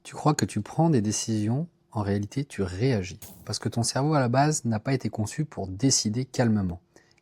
Tu crois que tu prends des décisions, en réalité tu réagis. Parce que ton cerveau à la base n'a pas été conçu pour décider calmement.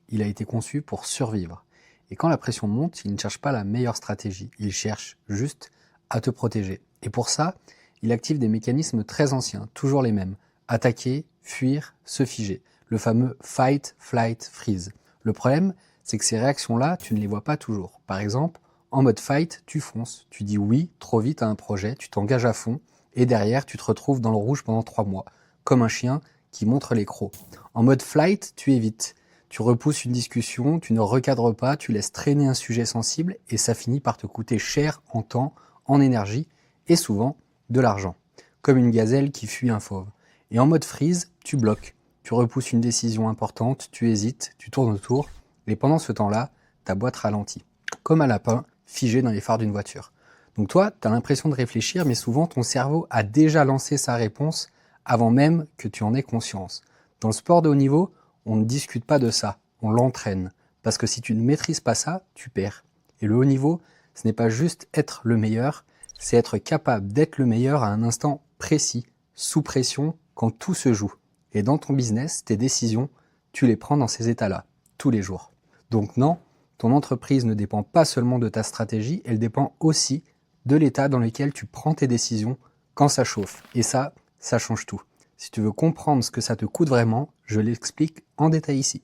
Il a été conçu pour survivre. Et quand la pression monte, il ne cherche pas la meilleure stratégie, il cherche juste à te protéger. Et pour ça, il active des mécanismes très anciens, toujours les mêmes. Attaquer, fuir, se figer. Le fameux fight, flight, freeze. Le problème, c'est que ces réactions-là, tu ne les vois pas toujours. Par exemple, en mode fight, tu fonces, tu dis oui trop vite à un projet, tu t'engages à fond, et derrière, tu te retrouves dans le rouge pendant 3 mois, comme un chien qui montre les crocs. En mode flight, tu évites. Tu repousses une discussion, tu ne recadres pas, tu laisses traîner un sujet sensible, et ça finit par te coûter cher en temps, en énergie, et souvent de l'argent. Comme une gazelle qui fuit un fauve. Et en mode freeze, tu bloques. Tu repousses une décision importante, tu hésites, tu tournes autour, et pendant ce temps-là, ta boîte ralentit. Comme un lapin figé dans les phares d'une voiture. Donc toi, tu as l'impression de réfléchir, mais souvent ton cerveau a déjà lancé sa réponse avant même que tu en aies conscience. Dans le sport de haut niveau, on ne discute pas de ça, on l'entraîne. Parce que si tu ne maîtrises pas ça, tu perds. Et le haut niveau, ce n'est pas juste être le meilleur, c'est être capable d'être le meilleur à un instant précis, sous pression, quand tout se joue. Et dans ton business, tes décisions, tu les prends dans ces états-là, tous les jours. Donc non, ton entreprise ne dépend pas seulement de ta stratégie, elle dépend aussi de l'état dans lequel tu prends tes décisions quand ça chauffe. Et ça change tout. Si tu veux comprendre ce que ça te coûte vraiment, je l'explique en détail ici.